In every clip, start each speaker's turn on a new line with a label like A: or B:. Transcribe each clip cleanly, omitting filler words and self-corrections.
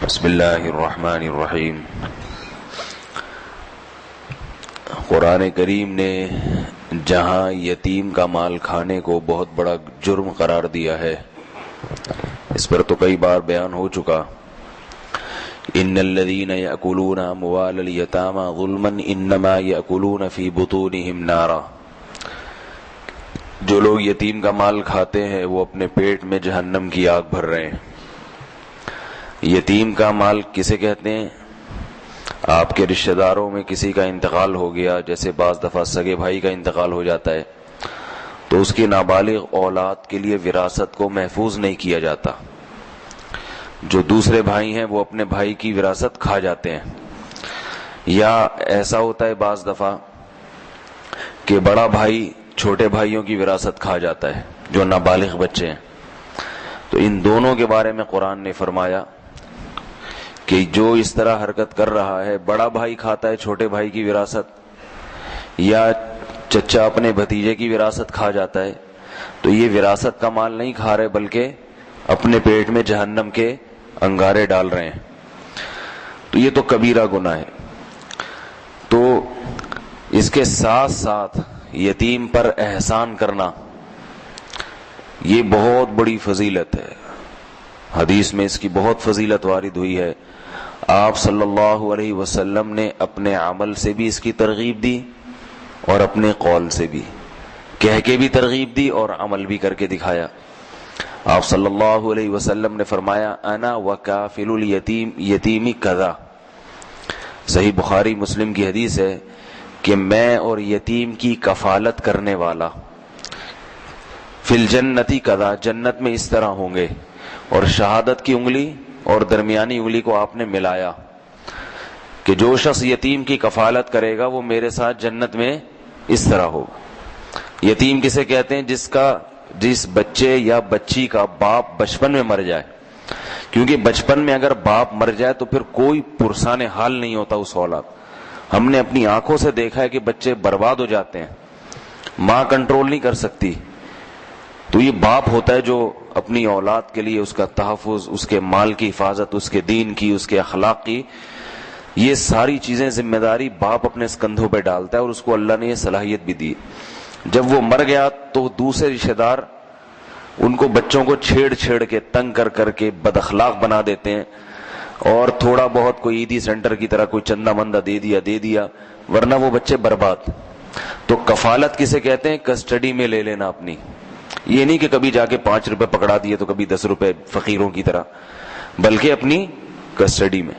A: بسم اللہ الرحمن الرحیم۔ قرآن کریم نے جہاں یتیم کا مال کھانے کو بہت بڑا جرم قرار دیا ہے، اس پر تو کئی بار بیان ہو چکا۔ ان الذین یأکلون اموال الیتامی ظلما انما یأکلون فی بطونہم نارا، جو لوگ یتیم کا مال کھاتے ہیں وہ اپنے پیٹ میں جہنم کی آگ بھر رہے ہیں۔ یتیم کا مال کسے کہتے ہیں؟ آپ کے رشتہ داروں میں کسی کا انتقال ہو گیا، جیسے بعض دفعہ سگے بھائی کا انتقال ہو جاتا ہے تو اس کی نابالغ اولاد کے لیے وراثت کو محفوظ نہیں کیا جاتا۔ جو دوسرے بھائی ہیں وہ اپنے بھائی کی وراثت کھا جاتے ہیں، یا ایسا ہوتا ہے بعض دفعہ کہ بڑا بھائی چھوٹے بھائیوں کی وراثت کھا جاتا ہے جو نابالغ بچے ہیں۔ تو ان دونوں کے بارے میں قرآن نے فرمایا کہ جو اس طرح حرکت کر رہا ہے، بڑا بھائی کھاتا ہے چھوٹے بھائی کی وراثت، یا چچا اپنے بھتیجے کی وراثت کھا جاتا ہے، تو یہ وراثت کا مال نہیں کھا رہے بلکہ اپنے پیٹ میں جہنم کے انگارے ڈال رہے ہیں۔ تو یہ تو کبیرہ گناہ ہے۔ تو اس کے ساتھ ساتھ یتیم پر احسان کرنا یہ بہت بڑی فضیلت ہے۔ حدیث میں اس کی بہت فضیلت وارد ہوئی ہے۔ آپ صلی اللہ علیہ وسلم نے اپنے عمل سے بھی اس کی ترغیب دی اور اپنے قول سے بھی، کہہ کے بھی ترغیب دی اور عمل بھی کر کے دکھایا۔ آپ صلی اللہ علیہ وسلم نے فرمایا انا وکافل الیتیم یتیمی کذا، صحیح بخاری مسلم کی حدیث ہے کہ میں اور یتیم کی کفالت کرنے والا فی الجنتی کذا، جنت میں اس طرح ہوں گے، اور شہادت کی انگلی اور درمیانی انگلی کو آپ نے ملایا کہ جو شخص یتیم کی کفالت کرے گا وہ میرے ساتھ جنت میں اس طرح ہوگا۔ یتیم کسے کہتے ہیں؟ جس بچے یا بچی کا باپ بچپن میں مر جائے، کیونکہ بچپن میں اگر باپ مر جائے تو پھر کوئی پرسان حال نہیں ہوتا اس اولاد۔ ہم نے اپنی آنکھوں سے دیکھا ہے کہ بچے برباد ہو جاتے ہیں، ماں کنٹرول نہیں کر سکتی، تو یہ باپ ہوتا ہے جو اپنی اولاد کے لیے اس کا تحفظ، اس کے مال کی حفاظت، اس کے دین کی، اس کے اخلاق کی، یہ ساری چیزیں ذمہ داری باپ اپنے کندھوں پہ ڈالتا ہے، اور اس کو اللہ نے یہ صلاحیت بھی دی۔ جب وہ مر گیا تو دوسرے رشتہ دار ان کو بچوں کو چھیڑ کے تنگ کر کے بد اخلاق بنا دیتے ہیں، اور تھوڑا بہت کوئی عیدی سینٹر کی طرح کوئی چندہ مندہ دے دیا، ورنہ وہ بچے برباد۔ تو کفالت کسے کہتے ہیں؟ کسٹڈی میں لے لینا اپنی، یہ نہیں کہ کبھی جا کے 5 روپے پکڑا دیے تو کبھی 10 روپے فقیروں کی طرح، بلکہ اپنی کسٹڈی میں۔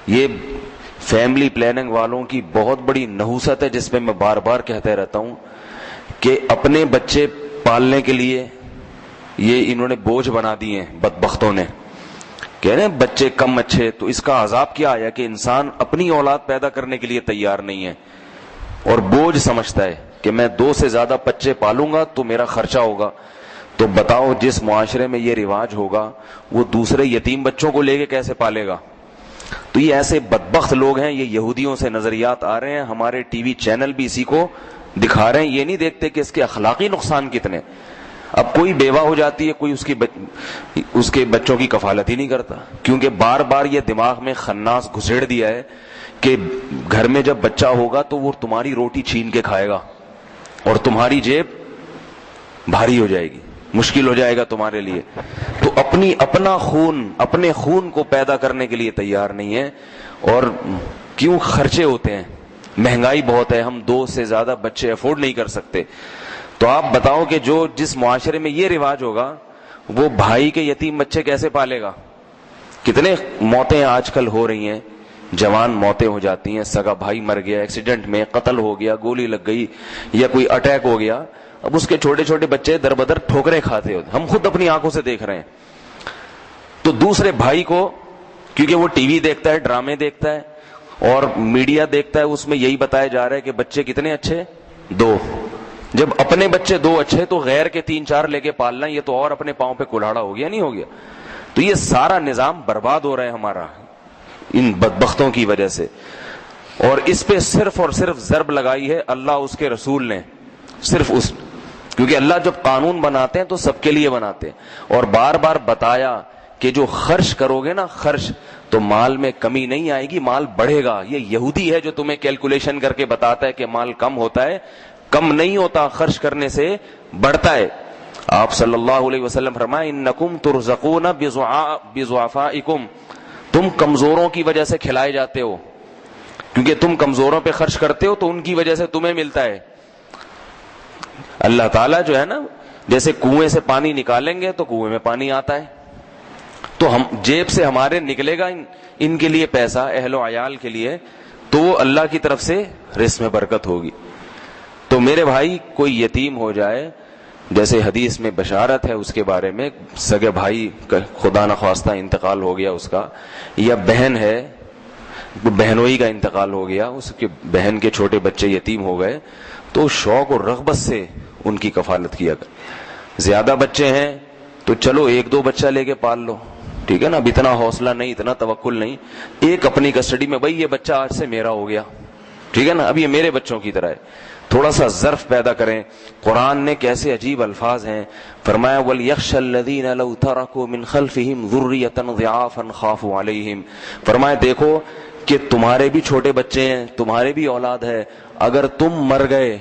A: یہ فیملی پلاننگ والوں کی بہت بڑی نحوست ہے، جس پہ میں بار بار کہتا رہتا ہوں کہ اپنے بچے پالنے کے لیے یہ انہوں نے بوجھ بنا دیے ہیں بدبختوں نے، کہہ رہے ہیں بچے کم اچھے، تو اس کا عذاب کیا آیا کہ انسان اپنی اولاد پیدا کرنے کے لیے تیار نہیں ہے اور بوجھ سمجھتا ہے کہ میں 2 سے زیادہ بچے پالوں گا تو میرا خرچہ ہوگا۔ تو بتاؤ جس معاشرے میں یہ رواج ہوگا وہ دوسرے یتیم بچوں کو لے کے کیسے پالے گا؟ تو یہ ایسے بدبخت لوگ ہیں، یہ یہودیوں سے نظریات آ رہے ہیں، ہمارے ٹی وی چینل بھی اسی کو دکھا رہے ہیں، یہ نہیں دیکھتے کہ اس کے اخلاقی نقصان کتنے۔ اب کوئی بیوہ ہو جاتی ہے، کوئی اس کے بچوں کی کفالت ہی نہیں کرتا، کیونکہ بار بار یہ دماغ میں خناس گھسیڑ دیا ہے کہ گھر میں جب بچہ ہوگا تو وہ تمہاری روٹی چھین کے کھائے گا اور تمہاری جیب بھاری ہو جائے گی، مشکل ہو جائے گا تمہارے لیے۔ تو اپنے خون کو پیدا کرنے کے لیے تیار نہیں ہے، اور کیوں خرچے ہوتے ہیں، مہنگائی بہت ہے، ہم 2 سے زیادہ بچے افورڈ نہیں کر سکتے۔ تو آپ بتاؤ کہ جس معاشرے میں یہ رواج ہوگا وہ بھائی کے یتیم بچے کیسے پالے گا؟ کتنے موتیں آج کل ہو رہی ہیں، جوان موتیں ہو جاتی ہیں، سگا بھائی مر گیا ایکسیڈنٹ میں، قتل ہو گیا، گولی لگ گئی، یا کوئی اٹیک ہو گیا، اب اس کے چھوٹے چھوٹے بچے در بدر ٹھوکریں کھاتے ہوتے، ہم خود اپنی آنکھوں سے دیکھ رہے ہیں۔ تو دوسرے بھائی کو، کیونکہ وہ ٹی وی دیکھتا ہے، ڈرامے دیکھتا ہے اور میڈیا دیکھتا ہے، اس میں یہی بتایا جا رہا ہے کہ بچے کتنے اچھے؟ 2۔ جب اپنے بچے 2 اچھے تو غیر کے 3-4 لے کے پالنا، یہ تو اور اپنے پاؤں پہ کلاڑا ہو گیا، نہیں ہو گیا؟ تو یہ سارا نظام برباد ہو رہا ہے ہمارا ان بدبختوں کی وجہ سے، اور اس پہ صرف اور صرف ضرب لگائی ہے اللہ اس کے رسول نے، صرف کیونکہ اللہ جب قانون بناتے ہیں تو سب کے لیے بناتے ہیں، اور بار بار بتایا کہ جو خرچ کرو گے نا خرچ تو مال میں کمی نہیں آئے گی, مال بڑھے گا. یہ یہودی ہے جو تمہیں کیلکولیشن کر کے بتاتا ہے کہ مال کم ہوتا ہے. کم نہیں ہوتا, خرچ کرنے سے بڑھتا ہے. آپ صلی اللہ علیہ وسلم فرمائے انکم ترزقون بضعفائکم, تم کمزوروں کی وجہ سے کھلائے جاتے ہو, کیونکہ تم کمزوروں پہ خرچ کرتے ہو تو ان کی وجہ سے تمہیں ملتا ہے. اللہ تعالیٰ جو ہے نا, جیسے کنویں سے پانی نکالیں گے تو کنویں میں پانی آتا ہے, تو ہم جیب سے ہمارے نکلے گا ان کے لیے پیسہ, اہل و عیال کے لیے, تو وہ اللہ کی طرف سے رزق میں برکت ہوگی. تو میرے بھائی کوئی یتیم ہو جائے, جیسے حدیث میں بشارت ہے اس کے بارے میں, سگے بھائی خدا نخواستہ انتقال ہو گیا اس کا, یا بہن ہے بہنوئی کا انتقال ہو گیا, اس کے بہن کے چھوٹے بچے یتیم ہو گئے, تو شوق اور رغبت سے ان کی کفالت کیا کر. زیادہ بچے ہیں تو چلو ایک دو بچہ لے کے پال لو, ٹھیک ہے نا, اب اتنا حوصلہ نہیں, اتنا توکل نہیں, ایک اپنی کسٹڈی میں, بھائی یہ بچہ آج سے میرا ہو گیا, ٹھیک ہے نا, اب یہ میرے بچوں کی طرح ہے. تھوڑا سا ظرف پیدا کریں. قرآن نے کیسے عجیب الفاظ ہیں, فرمایا وَلْيَخْشَ الَّذِينَ لَوْ تَرَكُوا مِنْ خَلْفِهِمْ ذُرِّيَّةً ضِعَافًا خَافُوا عَلَيْهِمْ. فرمایا دیکھو کہ تمہارے بھی چھوٹے بچے ہیں, تمہارے بھی اولاد ہے, اگر تم مر گئے,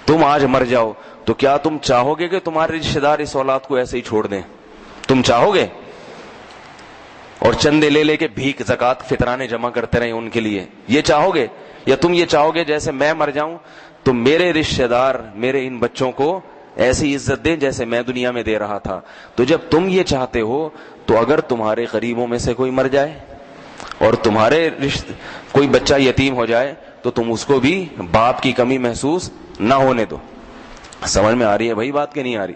A: تم آج مر جاؤ, تو کیا تم چاہو گے کہ تمہارے رشتے دار اس اولاد کو ایسے ہی چھوڑ دیں؟ تم چاہو گے؟ اور چندے لے لے کے بھیک زکات فطرانے جمع کرتے رہے ان کے لیے, یہ چاہو گے؟ یا تم یہ چاہو گے جیسے میں مر جاؤں تو میرے رشتے دار میرے ان بچوں کو ایسی عزت دیں جیسے میں دنیا میں دے رہا تھا؟ تو جب تم یہ چاہتے ہو تو اگر تمہارے قریبوں میں سے کوئی مر جائے اور تمہارے کوئی بچہ یتیم ہو جائے تو تم اس کو بھی باپ کی کمی محسوس نہ ہونے دو. سمجھ میں آ رہی ہے بھائی بات کہ نہیں آ رہی؟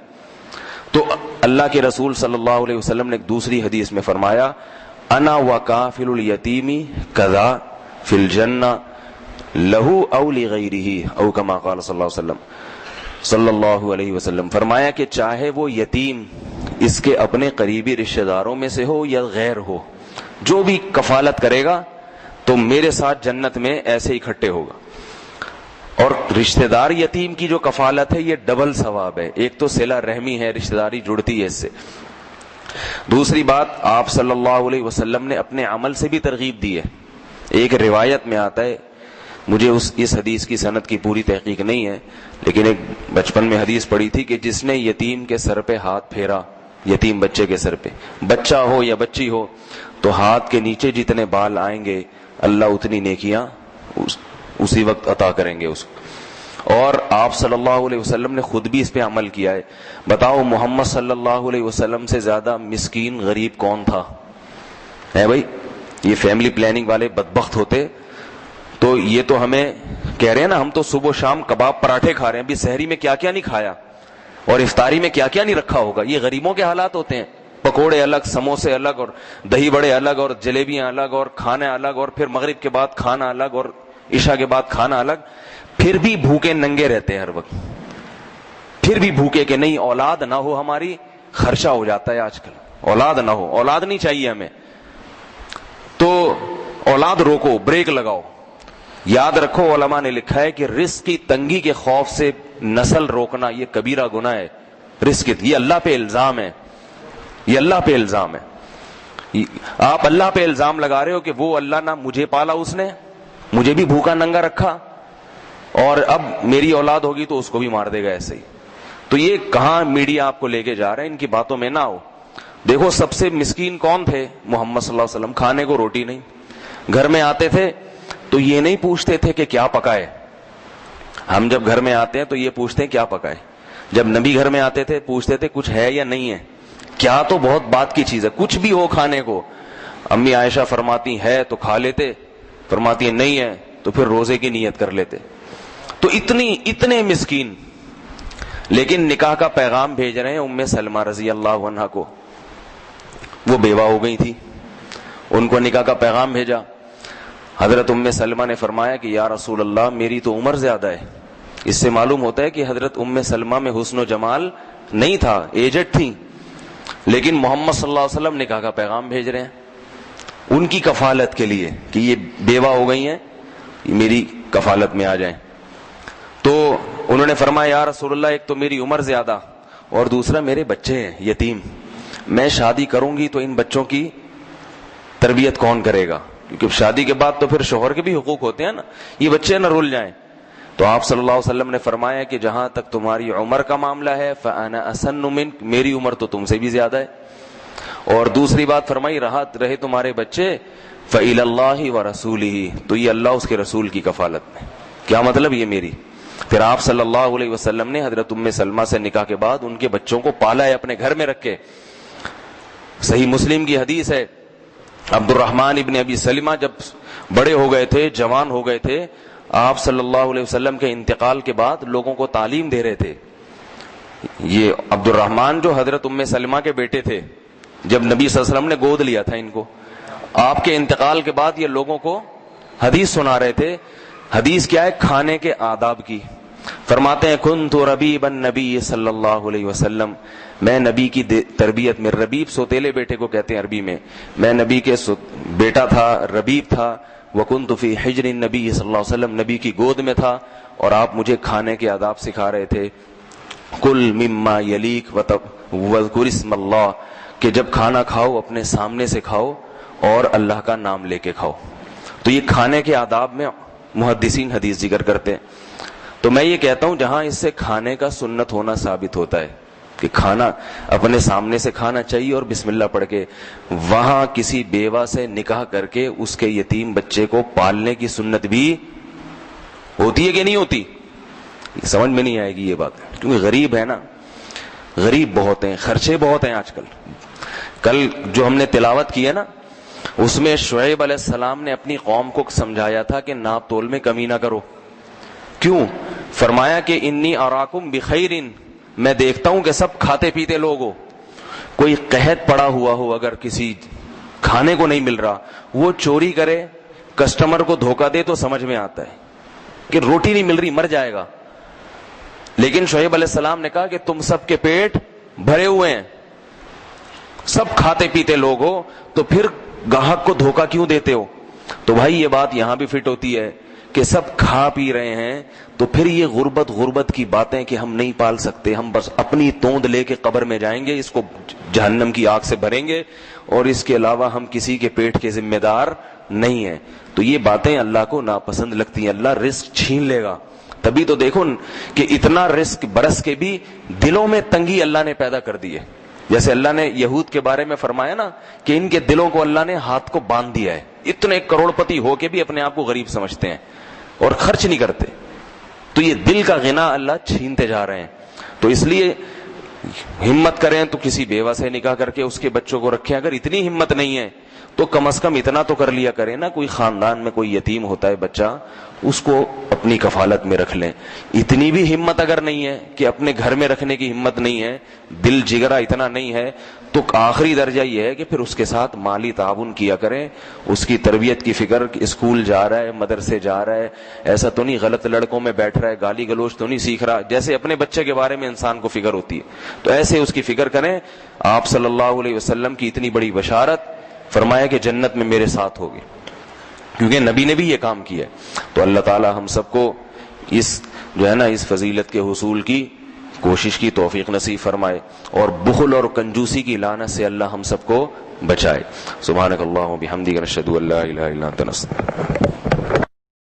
A: تو اللہ کے رسول صلی اللہ علیہ وسلم نے ایک دوسری حدیث میں فرمایا انا وکافل الیتیم کذا فی الجنہ لہو او لغیرہ او کما قال صلی اللہ علیہ وسلم. فرمایا کہ چاہے وہ یتیم اس کے اپنے قریبی رشتہ داروں میں سے ہو یا غیر ہو, جو بھی کفالت کرے گا تو میرے ساتھ جنت میں ایسے اکٹھے ہوگا. اور رشتہ دار یتیم کی جو کفالت ہے یہ ڈبل ثواب ہے, ایک تو صلہ رحمی ہے, رشتہ داری جڑتی ہے اس سے. دوسری بات, آپ صلی اللہ علیہ وسلم نے اپنے عمل سے بھی ترغیب دی ہے. ایک روایت میں آتا ہے, مجھے اس حدیث کی سند کی پوری تحقیق نہیں ہے, لیکن ایک بچپن میں حدیث پڑھی تھی کہ جس نے یتیم کے سر پہ ہاتھ پھیرا, یتیم بچے کے سر پہ, بچہ ہو یا بچی ہو, تو ہاتھ کے نیچے جتنے بال آئیں گے اللہ اتنی نیکیاں اسی وقت عطا کریں گے اس کو. اور آپ صلی اللہ علیہ وسلم نے خود بھی اس پہ عمل کیا ہے. بتاؤ محمد صلی اللہ علیہ وسلم سے زیادہ مسکین غریب کون تھا؟ ہے بھائی, یہ فیملی پلاننگ والے بدبخت ہوتے تو یہ تو ہمیں کہہ رہے ہیں نا, ہم تو صبح و شام کباب پراٹھے کھا رہے ہیں, ابھی سحری میں کیا کیا نہیں کھایا اور افطاری میں کیا کیا نہیں رکھا ہوگا. یہ غریبوں کے حالات ہوتے ہیں. پکوڑے الگ, سموسے الگ, اور دہی بڑے الگ, اور جلیبیاں الگ, اور کھانا الگ, اور پھر مغرب کے بعد کھانا الگ, اور عشاء کے بعد کھانا الگ. پھر بھی بھوکے ننگے رہتے ہیں ہر وقت, پھر بھی بھوکے کہ نہیں اولاد نہ ہو ہماری, خرچہ ہو جاتا ہے آج کل, اولاد نہ ہو, اولاد نہیں چاہیے ہمیں, تو اولاد روکو, بریک لگاؤ. یاد رکھو علماء نے لکھا ہے کہ رزق کی تنگی کے خوف سے نسل روکنا یہ کبیرہ گناہ ہے. رزق یہ اللہ پہ الزام ہے, یہ اللہ پہ الزام ہے. آپ اللہ پہ الزام لگا رہے ہو کہ وہ اللہ نہ مجھے پالا, اس نے مجھے بھی بھوکا ننگا رکھا, اور اب میری اولاد ہوگی تو اس کو بھی مار دے گا ایسے ہی. تو یہ کہاں میڈیا آپ کو لے کے جا رہے ہیں, ان کی باتوں میں نہ ہو. دیکھو سب سے مسکین کون تھے؟ محمد صلی اللہ علیہ وسلم. کھانے کو روٹی نہیں, گھر میں آتے تھے تو یہ نہیں پوچھتے تھے کہ کیا پکائے. ہم جب گھر میں آتے ہیں تو یہ پوچھتے ہیں کیا پکائے. جب نبی گھر میں آتے تھے پوچھتے تھے کچھ ہے یا نہیں ہے. کیا تو بہت بات کی چیز ہے, کچھ بھی ہو کھانے کو. امی عائشہ فرماتی ہے تو کھا لیتے, فرماتی ہے نہیں ہے تو پھر روزے کی نیت کر لیتے. تو اتنے مسکین. لیکن نکاح کا پیغام بھیج رہے ہیں ام سلمہ رضی اللہ عنہا کو, وہ بیوہ ہو گئی تھی, ان کو نکاح کا پیغام بھیجا. حضرت ام سلمہ نے فرمایا کہ یا رسول اللہ میری تو عمر زیادہ ہے. اس سے معلوم ہوتا ہے کہ حضرت ام سلمہ میں حسن و جمال نہیں تھا, ایجڈ تھی, لیکن محمد صلی اللہ علیہ وسلم نکاح کا پیغام بھیج رہے ہیں ان کی کفالت کے لیے کہ یہ بیوہ ہو گئی ہیں, میری کفالت میں آ جائیں. تو انہوں نے فرمایا یا رسول اللہ ایک تو میری عمر زیادہ اور دوسرا میرے بچے ہیں یتیم, میں شادی کروں گی تو ان بچوں کی تربیت کون کرے گا؟ کیونکہ شادی کے بعد تو پھر شوہر کے بھی حقوق ہوتے ہیں نا، یہ بچے نہ رول جائیں۔ تو آپ صلی اللہ علیہ وسلم نے فرمایا کہ جہاں تک تمہاری عمر کا معاملہ ہے فَأَنَا أَسَنُّ مِنْكَ، میری عمر تو تم سے بھی زیادہ ہے۔ اور دوسری بات فرمائی رہے تمہارے بچے فَإِلَى اللَّهِ وَرَسُولِهِ، تو یہ اللہ اس کے رسول کی کفالت میں۔ کیا مطلب؟ یہ میری۔ پھر آپ صلی اللہ علیہ وسلم نے حضرت ام سلمہ سے نکاح کے بعد ان کے بچوں کو پالا ہے اپنے گھر میں رکھ کے۔ صحیح مسلم کی حدیث ہے، عبد الرحمن ابن ابی سلمہ جب بڑے ہو گئے تھے، جوان ہو گئے تھے، آپ صلی اللہ علیہ وسلم کے انتقال کے بعد لوگوں کو تعلیم دے رہے تھے۔ یہ عبد الرحمن جو حضرت ام سلمہ کے بیٹے تھے، جب نبی صلی اللہ علیہ وسلم نے گود لیا تھا ان کو، آپ کے انتقال کے بعد یہ لوگوں کو حدیث سنا رہے تھے۔ حدیث کیا ہے؟ کھانے کے آداب کی۔ فرماتے ہیں کنت ربیب النبی صلی اللہ علیہ وسلم، میں نبی کی تربیت میں، ربیب سوتیلے بیٹے کو کہتے ہیں عربی میں نبی کے بیٹا تھا، ربیب تھا۔ وکنت فی حجر النبی صلی اللہ علیہ وسلم، نبی کی گود میں تھا، اور آپ مجھے کھانے کے آداب سکھا رہے تھے۔ کل مما یلیک واذکر اسم اللہ، کہ جب کھانا کھاؤ اپنے سامنے سے کھاؤ اور اللہ کا نام لے کے کھاؤ۔ تو یہ کھانے کے آداب میں محدثین حدیث ذکر کرتے ہیں۔ تو میں یہ کہتا ہوں جہاں اس سے کھانے کا سنت ہونا ثابت ہوتا ہے کہ کھانا اپنے سامنے سے کھانا چاہیے اور بسم اللہ پڑھ کے، وہاں کسی بیوہ سے نکاح کر کے اس کے یتیم بچے کو پالنے کی سنت بھی ہوتی ہے کہ نہیں ہوتی؟ سمجھ میں نہیں آئے گی یہ بات، کیونکہ غریب ہے نا، غریب بہت ہیں، خرچے بہت ہیں آج کل۔ کل جو ہم نے تلاوت کی ہے نا، اس میں شعیب علیہ السلام نے اپنی قوم کو سمجھایا تھا کہ ناپ تول میں کمی نہ کرو۔ کیوں؟ فرمایا کہ انی اراکم بخیر، میں دیکھتا ہوں کہ سب کھاتے پیتے لوگ ہو، کوئی قحط پڑا ہوا ہو، اگر کسی کھانے کو نہیں مل رہا وہ چوری کرے، کسٹمر کو دھوکہ دے تو سمجھ میں آتا ہے کہ روٹی نہیں مل رہی، مر جائے گا۔ لیکن شعیب علیہ السلام نے کہا کہ تم سب کے پیٹ بھرے ہوئے ہیں، سب کھاتے پیتے لوگ ہو، تو پھر گاہک کو دھوکہ کیوں دیتے ہو؟ تو بھائی یہ بات یہاں بھی فٹ ہوتی ہے کہ سب کھا پی رہے ہیں، تو پھر یہ غربت کی باتیں کہ ہم نہیں پال سکتے، ہم بس اپنی توند لے کے قبر میں جائیں گے، اس کو جہنم کی آگ سے بھریں گے، اور اس کے علاوہ ہم کسی کے پیٹ کے ذمہ دار نہیں ہیں، تو یہ باتیں اللہ کو ناپسند لگتی ہیں۔ اللہ رزق چھین لے گا، تبھی تو دیکھو کہ اتنا رزق برس کے بھی دلوں میں تنگی اللہ نے پیدا کر دی ہے۔ جیسے اللہ نے یہود کے بارے میں فرمایا نا کہ ان کے دلوں کو اللہ نے ہاتھ کو باندھ دیا ہے، اتنے کروڑ پتی ہو کے بھی اپنے آپ کو غریب سمجھتے ہیں اور خرچ نہیں کرتے، تو یہ دل کا غنا اللہ چھینتے جا رہے ہیں۔ تو اس لیے ہمت کریں تو کسی بیوہ سے نکاح کر کے اس کے بچوں کو رکھیں، اگر اتنی ہمت نہیں ہے تو کم از کم اتنا تو کر لیا کریں نا، کوئی خاندان میں کوئی یتیم ہوتا ہے بچہ، اس کو اپنی کفالت میں رکھ لیں۔ اتنی بھی ہمت اگر نہیں ہے کہ اپنے گھر میں رکھنے کی ہمت نہیں ہے، دل جگرا اتنا نہیں ہے، تو آخری درجہ یہ ہے کہ پھر اس کے ساتھ مالی تعاون کیا کریں، اس کی تربیت کی فکر، اسکول جا رہا ہے، مدرسے جا رہا ہے، ایسا تو نہیں غلط لڑکوں میں بیٹھ رہا ہے، گالی گلوچ تو نہیں سیکھ رہا، جیسے اپنے بچے کے بارے میں انسان کو فکر ہوتی ہے تو ایسے اس کی فکر کریں۔ آپ صلی اللہ علیہ وسلم کی اتنی بڑی بشارت، فرمایا کہ جنت میں میرے ساتھ ہوگی، کیونکہ نبی نے بھی یہ کام کیا ہے۔ تو اللہ تعالی ہم سب کو اس جو ہے نا اس فضیلت کے حصول کی کوشش کی توفیق نصیب فرمائے، اور بخل اور کنجوسی کی لعنت سے اللہ ہم سب کو بچائے۔ سبحانک اللہم و بحمدک، نشہد ان لا الہ الا انت، نستغفرک۔